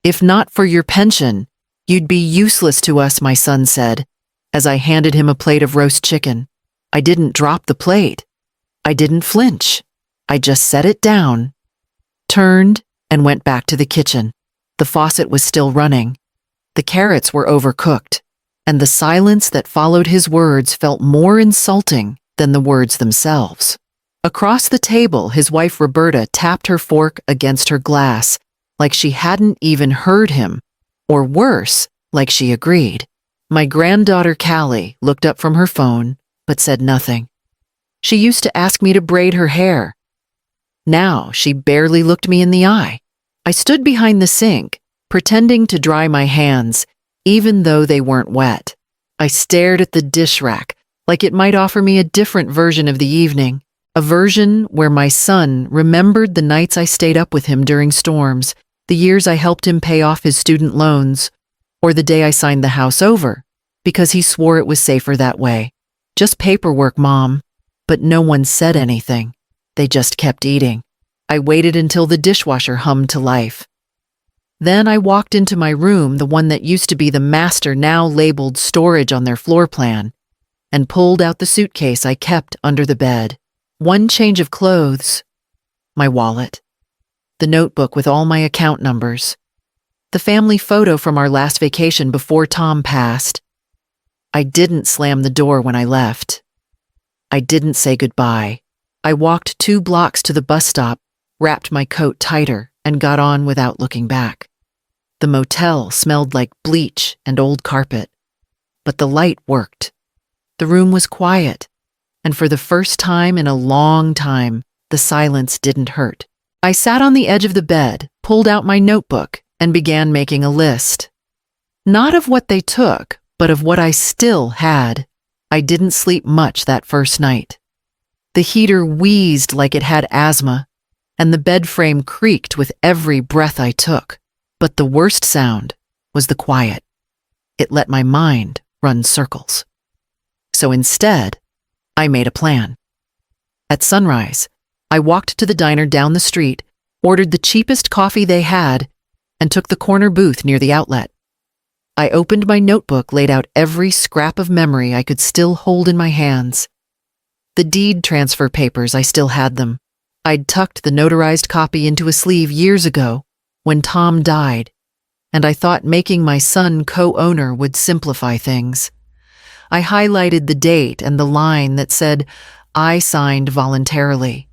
"If not for your pension, you'd be useless to us," my son said, as I handed him a plate of roast chicken. I didn't drop the plate. I didn't flinch. I just set it down, turned, and went back to the kitchen. The faucet was still running. The carrots were overcooked, and the silence that followed his words felt more insulting than the words themselves. Across the table, his wife Roberta tapped her fork against her glass, like she hadn't even heard him, or worse, like she agreed. My granddaughter Callie looked up from her phone, but said nothing. She used to ask me to braid her hair. Now she barely looked me in the eye. I stood behind the sink, pretending to dry my hands, even though they weren't wet. I stared at the dish rack, like it might offer me a different version of the evening, a version where my son remembered the nights I stayed up with him during storms, the years I helped him pay off his student loans, or the day I signed the house over, because he swore it was safer that way. "Just paperwork, Mom." But no one said anything. They just kept eating. I waited until the dishwasher hummed to life. Then I walked into my room, the one that used to be the master, now labeled storage on their floor plan, and pulled out the suitcase I kept under the bed. One change of clothes, my wallet, the notebook with all my account numbers, the family photo from our last vacation before Tom passed. I didn't slam the door when I left. I didn't say goodbye. I walked 2 blocks to the bus stop, wrapped my coat tighter, and got on without looking back. The motel smelled like bleach and old carpet, but the light worked. The room was quiet, and for the first time in a long time, the silence didn't hurt. I sat on the edge of the bed, pulled out my notebook, and began making a list. Not of what they took, but of what I still had. I didn't sleep much that first night. The heater wheezed like it had asthma, and the bed frame creaked with every breath I took. But the worst sound was the quiet. It let my mind run circles. So instead, I made a plan. At sunrise, I walked to the diner down the street, ordered the cheapest coffee they had, and took the corner booth near the outlet. I opened my notebook, laid out every scrap of memory I could still hold in my hands. The deed transfer papers, I still had them. I'd tucked the notarized copy into a sleeve years ago when Tom died, and I thought making my son co-owner would simplify things. I highlighted the date and the line that said, "I signed voluntarily."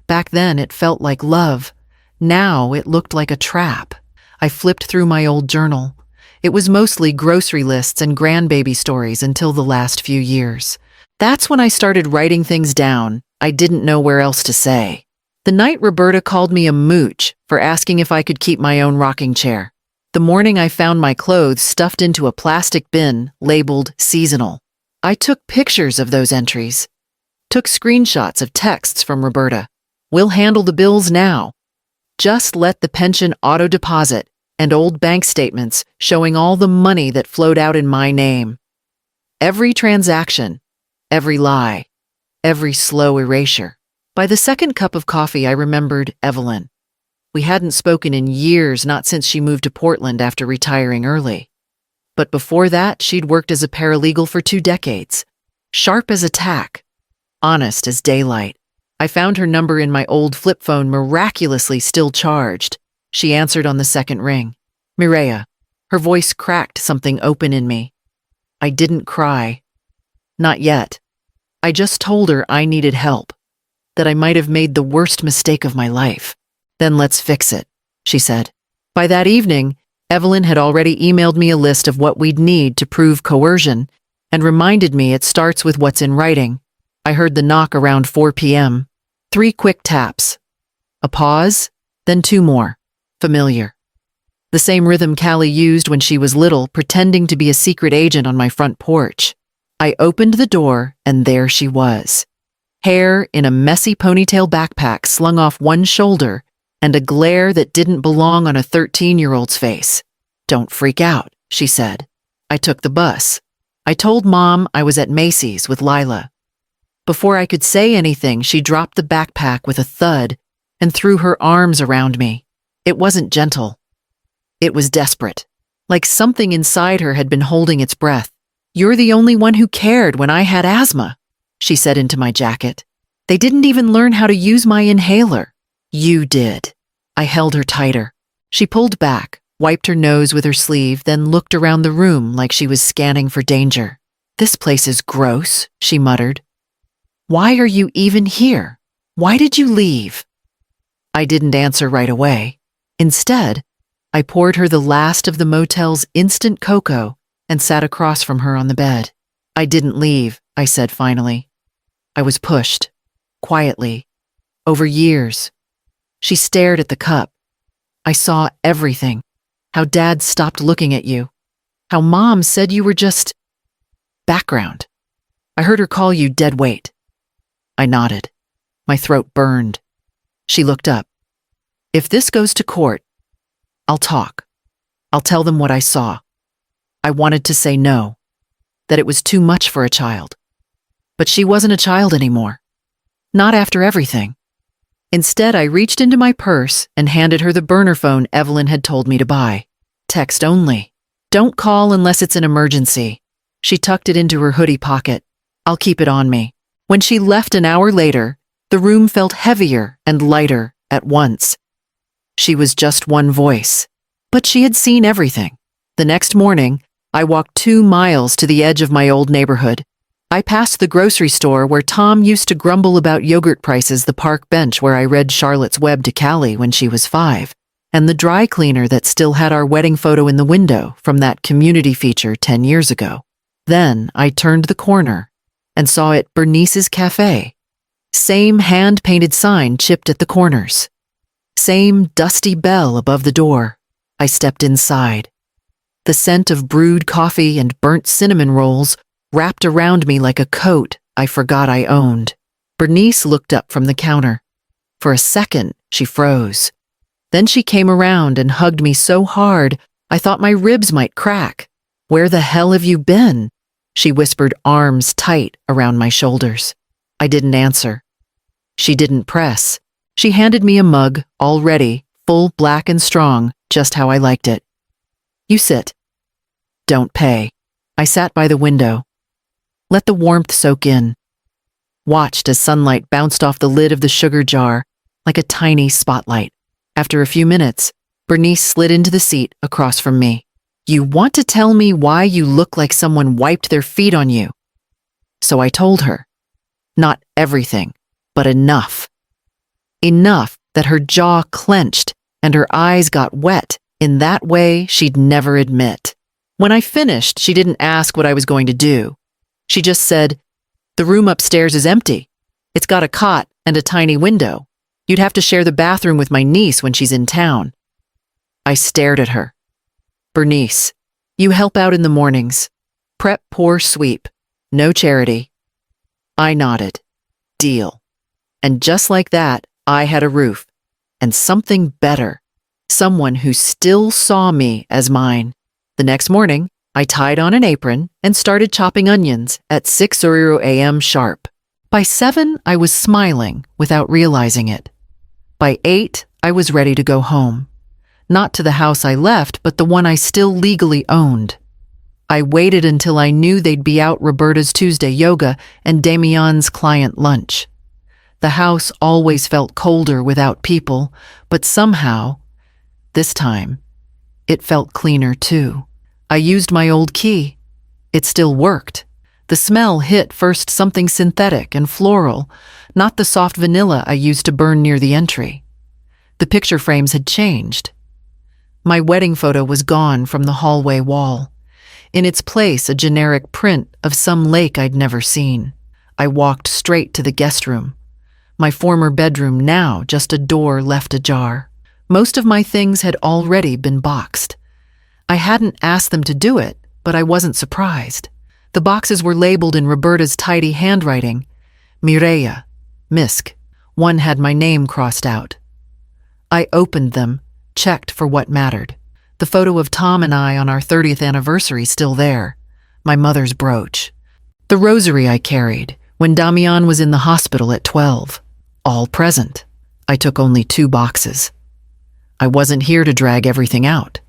Back then it felt like love. Now it looked like a trap. I flipped through my old journal. It was mostly grocery lists and grandbaby stories until the last few years. That's when I started writing things down I didn't know where else to say. The night Roberta called me a mooch for asking if I could keep my own rocking chair. The morning I found my clothes stuffed into a plastic bin labeled seasonal. I took pictures of those entries. Took screenshots of texts from Roberta. "We'll handle the bills now. Just let the pension auto-deposit," and old bank statements showing all the money that flowed out in my name. Every transaction, every lie, every slow erasure. By the second cup of coffee, I remembered Evelyn. We hadn't spoken in years, not since she moved to Portland after retiring early. But before that, she'd worked as a paralegal for 2 decades. Sharp as a tack, honest as daylight. I found her number in my old flip phone, miraculously still charged. She answered on the second ring. "Mireya." Her voice cracked something open in me. I didn't cry. Not yet. I just told her I needed help, that I might have made the worst mistake of my life. "Then let's fix it," she said. By that evening, Evelyn had already emailed me a list of what we'd need to prove coercion and reminded me it starts with what's in writing. I heard the knock around 4 p.m. 3 quick taps. A pause, then 2 more. Familiar. The same rhythm Callie used when she was little, pretending to be a secret agent on my front porch. I opened the door, and there she was. Hair in a messy ponytail backpack slung off one shoulder, and a glare that didn't belong on a 13-year-old's face. "Don't freak out," she said. I took the bus. I told Mom I was at Macy's with Lila. Before I could say anything, she dropped the backpack with a thud and threw her arms around me. It wasn't gentle. It was desperate, like something inside her had been holding its breath. "You're the only one who cared when I had asthma," she said into my jacket. "They didn't even learn how to use my inhaler. You did." I held her tighter. She pulled back, wiped her nose with her sleeve, then looked around the room like she was scanning for danger. "This place is gross," she muttered. "Why are you even here? Why did you leave?" I didn't answer right away. Instead, I poured her the last of the motel's instant cocoa and sat across from her on the bed. "I didn't leave," I said finally. "I was pushed. Quietly. Over years." She stared at the cup. "I saw everything. How Dad stopped looking at you. How Mom said you were just background. I heard her call you dead weight." I nodded. My throat burned. She looked up. "If this goes to court, I'll talk. I'll tell them what I saw." I wanted to say no, that it was too much for a child. But she wasn't a child anymore. Not after everything. Instead, I reached into my purse and handed her the burner phone Evelyn had told me to buy. "Text only. Don't call unless it's an emergency." She tucked it into her hoodie pocket. "I'll keep it on me." When she left an hour later, the room felt heavier and lighter at once. She was just one voice, but she had seen everything. The next morning, I walked 2 miles to the edge of my old neighborhood. I passed the grocery store where Tom used to grumble about yogurt prices, the park bench where I read Charlotte's Web to Callie when she was 5, and the dry cleaner that still had our wedding photo in the window from that community feature 10 years ago. Then I turned the corner and saw it Bernice's Cafe. Same hand-painted sign chipped at the corners. Same dusty bell above the door. I stepped inside. The scent of brewed coffee and burnt cinnamon rolls wrapped around me like a coat I forgot I owned. Bernice looked up from the counter. For a second, she froze. Then she came around and hugged me so hard, I thought my ribs might crack. "Where the hell have you been?" she whispered, arms tight around my shoulders. I didn't answer. She didn't press. She handed me a mug, all ready, full, black and strong, just how I liked it. "You sit. Don't pay." I sat by the window. Let the warmth soak in. Watched as sunlight bounced off the lid of the sugar jar like a tiny spotlight. After a few minutes, Bernice slid into the seat across from me. "You want to tell me why you look like someone wiped their feet on you?" So I told her. Not everything, but enough. Enough that her jaw clenched and her eyes got wet in that way she'd never admit. When I finished, she didn't ask what I was going to do. She just said, "The room upstairs is empty. It's got a cot and a tiny window. You'd have to share the bathroom with my niece when she's in town." I stared at her. "Bernice, you help out in the mornings. Prep, pour, sweep. No charity." I nodded. Deal. And just like that, I had a roof. And something better. Someone who still saw me as mine. The next morning, I tied on an apron and started chopping onions at 6:00 a.m. sharp. By 7, I was smiling without realizing it. By 8, I was ready to go home. Not to the house I left, but the one I still legally owned. I waited until I knew they'd be out Roberta's Tuesday yoga and Damien's client lunch. The house always felt colder without people, but somehow, this time, it felt cleaner too. I used my old key. It still worked. The smell hit first something synthetic and floral, not the soft vanilla I used to burn near the entry. The picture frames had changed. My wedding photo was gone from the hallway wall. In its place, a generic print of some lake I'd never seen. I walked straight to the guest room. My former bedroom now just a door left ajar. Most of my things had already been boxed. I hadn't asked them to do it, but I wasn't surprised. The boxes were labeled in Roberta's tidy handwriting. Mireia, Misk. One had my name crossed out. I opened them, checked for what mattered. The photo of Tom and I on our 30th anniversary still there. My mother's brooch. The rosary I carried when Damien was in the hospital at 12. All present. I took only 2 boxes. I wasn't here to drag everything out.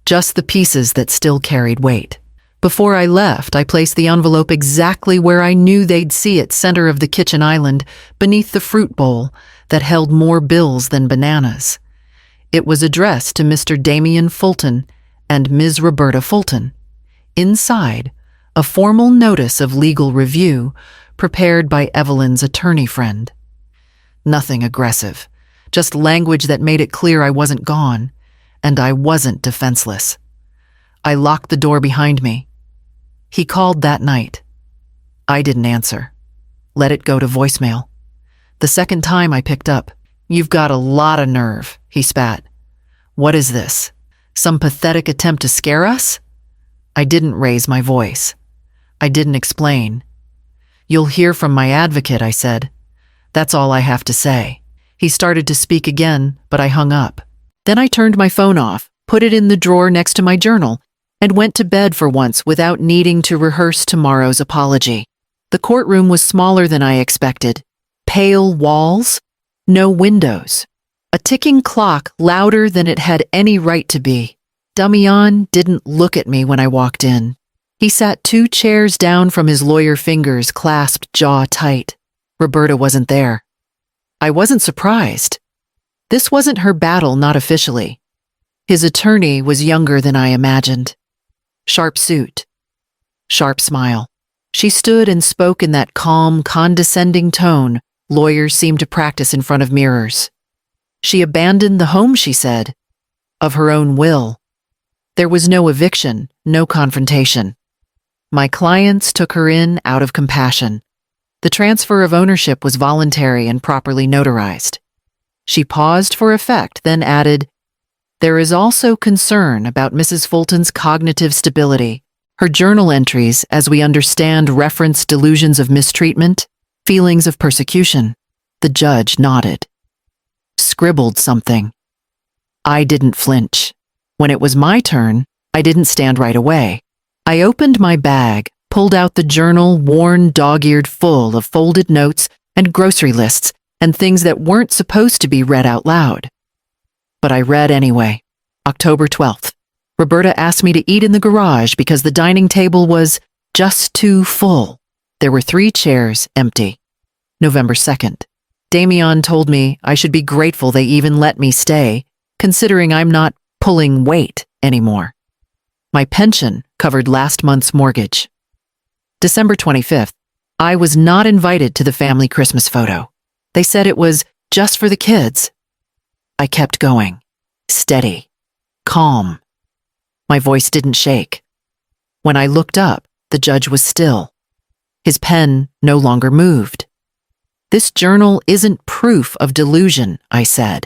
just the pieces that still carried weight. Before I left, I placed the envelope exactly where I knew they'd see it, center of the kitchen island, beneath the fruit bowl that held more bills than bananas. It was addressed to Mr. Damian Fulton and Ms. Roberta Fulton. Inside, a formal notice of legal review prepared by Evelyn's attorney friend. Nothing aggressive, just language that made it clear I wasn't gone, and I wasn't defenseless. I locked the door behind me. He called that night. I didn't answer. Let it go to voicemail. The second time I picked up. "You've got a lot of nerve," he spat. "What is this? Some pathetic attempt to scare us?" I didn't raise my voice. I didn't explain. "You'll hear from my advocate," I said. "That's all I have to say." He started to speak again, but I hung up. Then I turned my phone off, put it in the drawer next to my journal, and went to bed for once without needing to rehearse tomorrow's apology. The courtroom was smaller than I expected. Pale walls, no windows. A ticking clock louder than it had any right to be. Damian didn't look at me when I walked in. He sat 2 chairs down from his lawyer fingers, clasped jaw tight. Roberta wasn't there. I wasn't surprised. This wasn't her battle, not officially. His attorney was younger than I imagined. Sharp suit. Sharp smile. She stood and spoke in that calm, condescending tone lawyers seem to practice in front of mirrors. She abandoned the home, she said, of her own will. There was no eviction, no confrontation. My clients took her in out of compassion. The transfer of ownership was voluntary and properly notarized. She paused for effect, then added, "There is also concern about Mrs. Fulton's cognitive stability. Her journal entries, as we understand, reference delusions of mistreatment, feelings of persecution." The judge nodded. Scribbled something. I didn't flinch. When it was my turn, I didn't stand right away. I opened my bag, pulled out the journal, worn dog-eared, full of folded notes and grocery lists and things that weren't supposed to be read out loud. But I read anyway. October 12th. Roberta asked me to eat in the garage because the dining table was just too full. There were 3 chairs empty. November 2nd. Damian told me I should be grateful they even let me stay, considering I'm not pulling weight anymore. My pension covered last month's mortgage. December 25th. I was not invited to the family Christmas photo. They said it was just for the kids. I kept going. Steady. Calm. My voice didn't shake. When I looked up, the judge was still. His pen no longer moved. "This journal isn't proof of delusion," I said.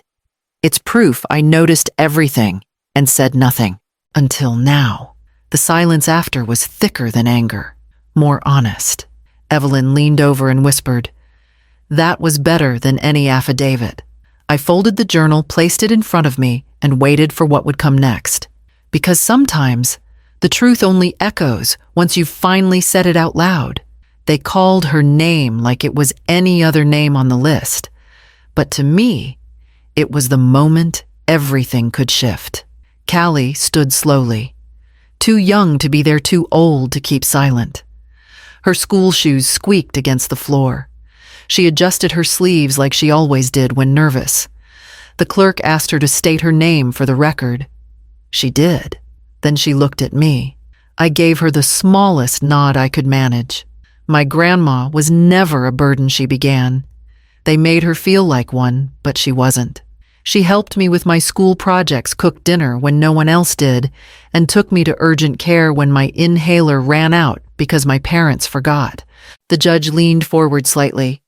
"It's proof I noticed everything and said nothing. Until now." The silence after was thicker than anger, more honest. Evelyn leaned over and whispered, "That was better than any affidavit." I folded the journal, placed it in front of me, and waited for what would come next. Because sometimes the truth only echoes once you've finally said it out loud. They called her name like it was any other name on the list. But to me, it was the moment everything could shift. Callie stood slowly. Too young to be there, too old to keep silent. Her school shoes squeaked against the floor. She adjusted her sleeves like she always did when nervous. The clerk asked her to state her name for the record. She did. Then she looked at me. I gave her the smallest nod I could manage. "My grandma was never a burden," she began. "They made her feel like one, but she wasn't. She helped me with my school projects, cooked dinner when no one else did, and took me to urgent care when my inhaler ran out because my parents forgot." The judge leaned forward slightly.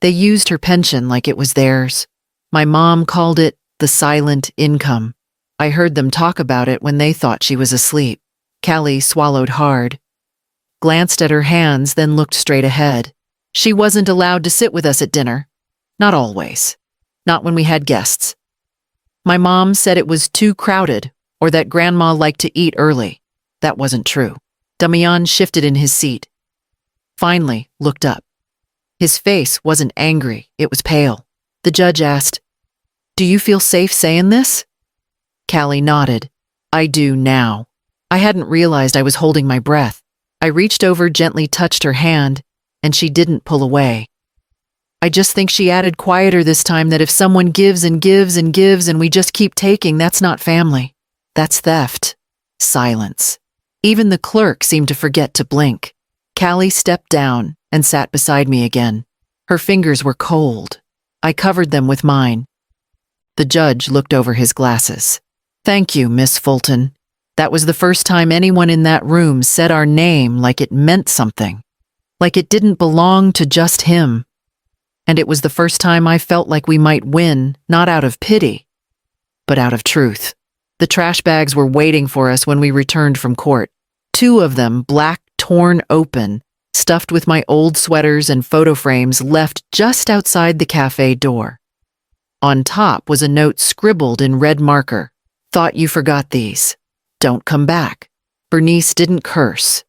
"They used her pension like it was theirs. My mom called it the silent income. I heard them talk about it when they thought she was asleep." Callie swallowed hard, glanced at her hands, then looked straight ahead. "She wasn't allowed to sit with us at dinner. Not always. Not when we had guests. My mom said it was too crowded or that Grandma liked to eat early. That wasn't true." Damian shifted in his seat. Finally, looked up. His face wasn't angry, it was pale. The judge asked, "Do you feel safe saying this?" Callie nodded. I do now. I hadn't realized I was holding my breath. I reached over, gently touched her hand, and she didn't pull away. I just think she added quieter this time that if someone gives and gives and gives and we just keep taking, that's not family. That's theft. Silence. Even the clerk seemed to forget to blink. Callie stepped down and sat beside me again. Her fingers were cold. I covered them with mine. The judge looked over his glasses. Thank you, Miss Fulton. That was the first time anyone in that room said our name like it meant something. Like it didn't belong to just him. And it was the first time I felt like we might win, not out of pity, but out of truth. The trash bags were waiting for us when we returned from court. 2 of them, black, torn open, stuffed with my old sweaters and photo frames, left just outside the cafe door. On top was a note scribbled in red marker. Thought you forgot these. Don't come back. Bernice didn't curse.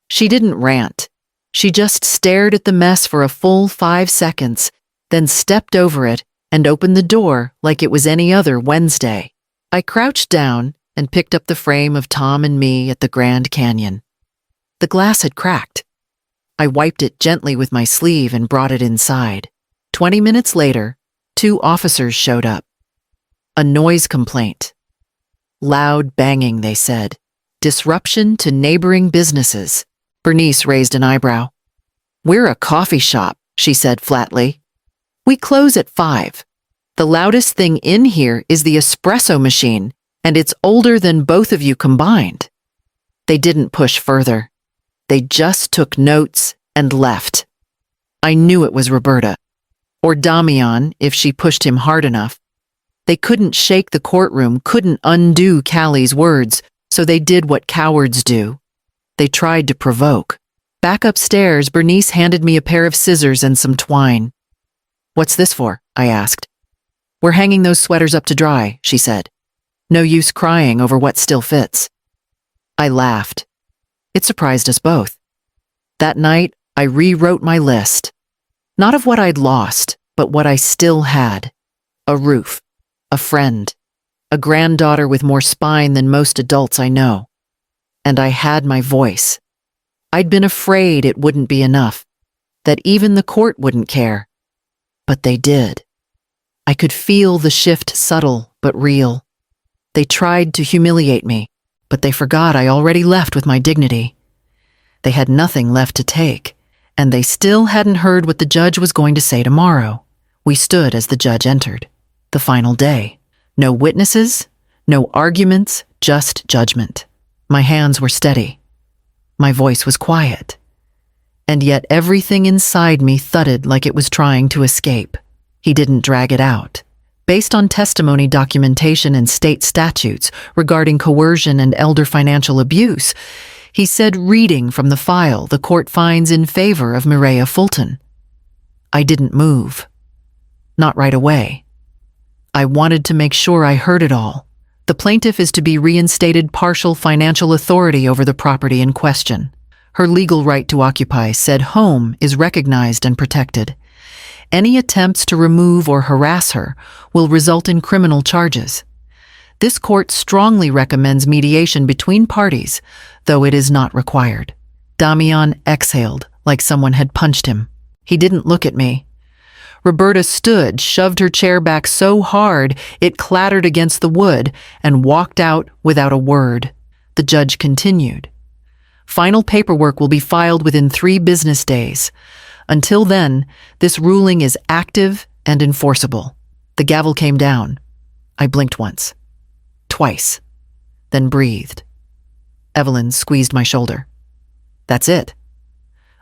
She didn't rant. She just stared at the mess for a full 5 seconds, then stepped over it and opened the door like it was any other Wednesday. I crouched down and picked up the frame of Tom and me at the Grand Canyon. The glass had cracked. I wiped it gently with my sleeve and brought it inside. 20 minutes later, 2 officers showed up. A noise complaint. Loud banging, they said. Disruption to neighboring businesses. Bernice raised an eyebrow. We're a coffee shop, she said flatly. We close at 5. The loudest thing in here is the espresso machine, and it's older than both of you combined. They didn't push further. They just took notes and left. I knew it was Roberta. Or Damian, if she pushed him hard enough. They couldn't shake the courtroom, couldn't undo Callie's words, so they did what cowards do. They tried to provoke. Back upstairs, Bernice handed me a pair of scissors and some twine. What's this for? I asked. We're hanging those sweaters up to dry, she said. No use crying over what still fits. I laughed. It surprised us both. That night, I rewrote my list. Not of what I'd lost, but what I still had. A roof, a friend, a granddaughter with more spine than most adults I know. And I had my voice. I'd been afraid it wouldn't be enough, that even the court wouldn't care. But they did. I could feel the shift, subtle but real. They tried to humiliate me, but they forgot I already left with my dignity. They had nothing left to take, and they still hadn't heard what the judge was going to say tomorrow. We stood as the judge entered. The final day. No witnesses, no arguments, just judgment. My hands were steady. My voice was quiet. And yet everything inside me thudded like it was trying to escape. He didn't drag it out. Based on testimony documentation and state statutes regarding coercion and elder financial abuse, he said, reading from the file, the court finds in favor of Mireya Fulton. I didn't move. Not right away. I wanted to make sure I heard it all. The plaintiff is to be reinstated partial financial authority over the property in question. Her legal right to occupy said home is recognized and protected. Any attempts to remove or harass her will result in criminal charges. This court strongly recommends mediation between parties, though it is not required. Damian exhaled like someone had punched him. He didn't look at me. Roberta stood, shoved her chair back so hard it clattered against the wood, and walked out without a word. The judge continued. Final paperwork will be filed within 3 business days. Until then, this ruling is active and enforceable. The gavel came down. I blinked once. Twice. Then breathed. Evelyn squeezed my shoulder. That's it.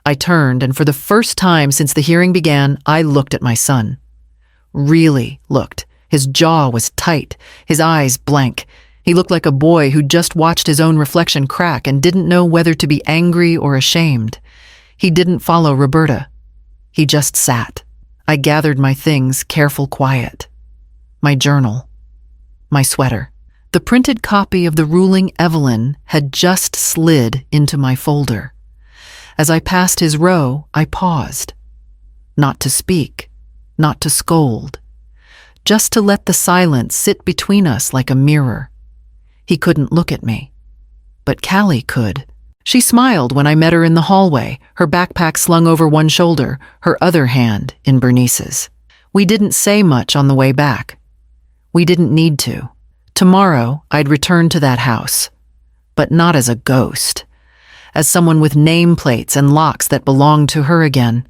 I turned, and for the first time since the hearing began, I looked at my son. Really looked. His jaw was tight, his eyes blank. He looked like a boy who'd just watched his own reflection crack and didn't know whether to be angry or ashamed. He didn't follow Roberta. He just sat. I gathered my things, careful, quiet. My journal. My sweater. The printed copy of the ruling Evelyn had just slid into my folder. As I passed his row, I paused. Not to speak, not to scold, just to let the silence sit between us like a mirror. He couldn't look at me. But Callie could. She smiled when I met her in the hallway, her backpack slung over one shoulder, her other hand in Bernice's. We didn't say much on the way back. We didn't need to. Tomorrow, I'd return to that house. But not as a ghost. As someone with nameplates and locks that belonged to her again.